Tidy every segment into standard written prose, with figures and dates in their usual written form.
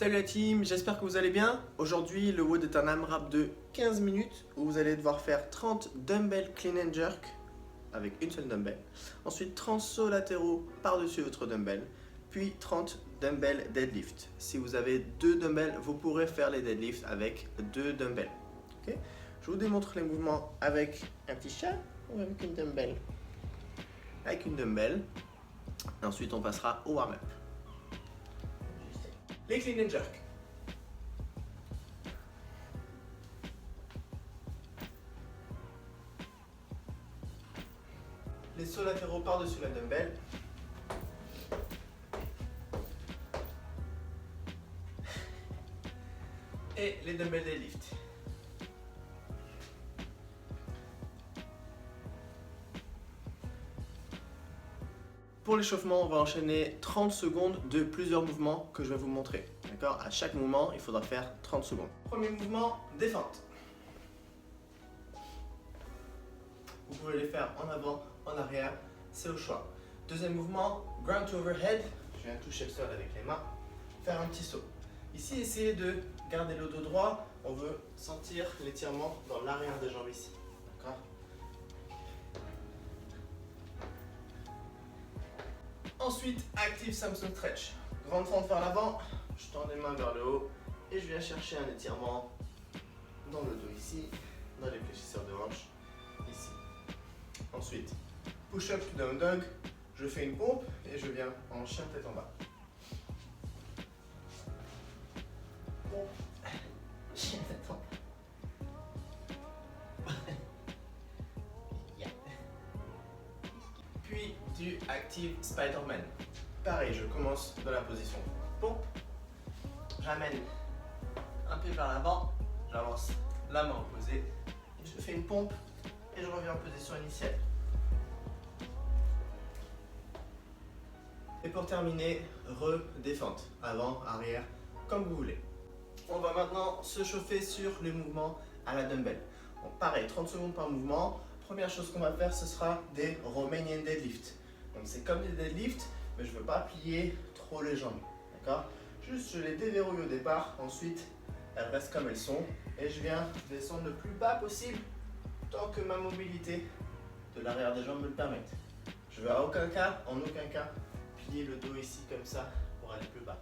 Salut la team, j'espère que vous allez bien. Aujourd'hui, le WOD est un AMRAP de 15 minutes où vous allez devoir faire 30 dumbbell clean and jerk avec une seule dumbbell. Ensuite, 30 sauts latéraux par-dessus votre dumbbell. Puis 30 dumbbell deadlift. Si vous avez 2 dumbbells, vous pourrez faire les deadlifts avec 2 dumbbells. Okay. Je vous démontre les mouvements avec un petit chat ou avec une dumbbell. Avec une dumbbell. Ensuite, on passera au warm-up. Les clean and jerk. Les sauts latéraux par-dessus la dumbbell. Et les dumbbell deadlift. Pour l'échauffement, on va enchaîner 30 secondes de plusieurs mouvements que je vais vous montrer. D'accord ? À chaque mouvement, il faudra faire 30 secondes. Premier mouvement, défente. Vous pouvez les faire en avant, en arrière, c'est au choix. Deuxième mouvement, ground to overhead. Je viens toucher le sol avec les mains. Faire un petit saut. Ici, essayez de garder le dos droit. On veut sentir l'étirement dans l'arrière des jambes ici. D'accord ? Ensuite, active Samson stretch. Grande fente vers l'avant, je tends les mains vers le haut et je viens chercher un étirement dans le dos ici, dans les fléchisseurs de hanche, ici. Ensuite, push-up to down dog, je fais une pompe et je viens en chien tête en bas. Pompe, chien tête en bas. Puis du active Spider-Man. Pareil, je commence de la position pompe, j'amène un pied vers l'avant, j'avance la main opposée, je fais une pompe et je reviens en position initiale. Et pour terminer, redéfente, avant, arrière, comme vous voulez. On va maintenant se chauffer sur les mouvements à la dumbbell. Donc pareil, 30 secondes par mouvement. Première chose qu'on va faire, ce sera des Romanian deadlift. Donc c'est comme des deadlifts, mais je ne veux pas plier trop les jambes. D'accord ? Juste je les déverrouille au départ, ensuite elles restent comme elles sont et je viens descendre le plus bas possible tant que ma mobilité de l'arrière des jambes me le permette. Je ne veux en aucun cas, plier le dos ici comme ça pour aller plus bas.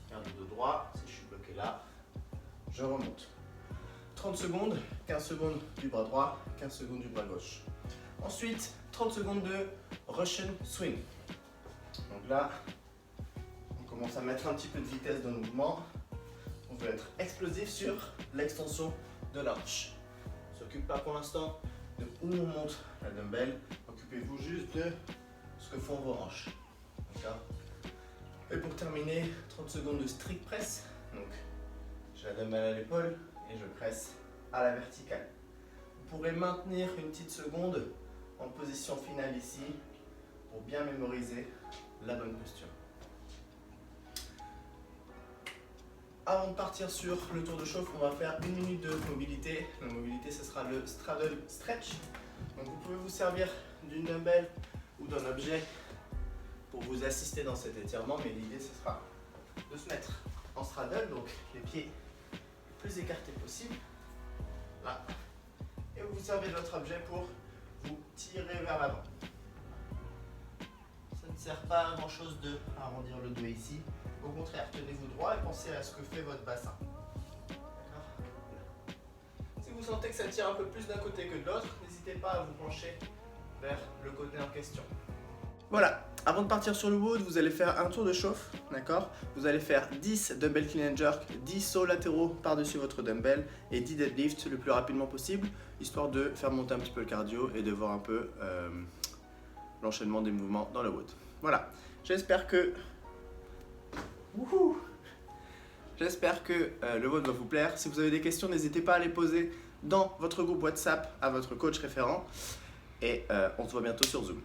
Garde le dos droit, si je suis bloqué là, je remonte. 30 secondes, 15 secondes du bras droit, 15 secondes du bras gauche. Ensuite, 30 secondes de Russian swing. Donc là, on commence à mettre un petit peu de vitesse dans le mouvement. On veut être explosif sur l'extension de la hanche. On ne s'occupe pas pour l'instant de où on monte la dumbbell. Occupez-vous juste de ce que font vos hanches. D'accord ? Et pour terminer, 30 secondes de strict press. Donc, j'ai la dumbbell à l'épaule et je presse à la verticale. Vous pourrez maintenir une petite seconde en position finale ici pour bien mémoriser la bonne posture. Avant de partir sur le tour de chauffe, on va faire une minute de mobilité. La mobilité, ce sera le straddle stretch. Donc vous pouvez vous servir d'une dumbbell ou d'un objet pour vous assister dans cet étirement, mais l'idée ce sera de se mettre en straddle, donc les pieds plus écartés possible. Là. Et vous servez de votre objet pour vous tirer vers l'avant. Ça ne sert pas à grand chose de arrondir le dos ici. Au contraire, tenez-vous droit et pensez à ce que fait votre bassin. Si vous sentez que ça tire un peu plus d'un côté que de l'autre, n'hésitez pas à vous pencher vers le côté en question. Voilà, avant de partir sur le WOD, vous allez faire un tour de chauffe, d'accord ? Vous allez faire 10 dumbbell clean and jerk, 10 sauts latéraux par-dessus votre dumbbell et 10 deadlifts le plus rapidement possible, histoire de faire monter un petit peu le cardio et de voir un peu l'enchaînement des mouvements dans le WOD. Voilà, j'espère que le WOD va vous plaire. Si vous avez des questions, n'hésitez pas à les poser dans votre groupe WhatsApp à votre coach référent et on se voit bientôt sur Zoom.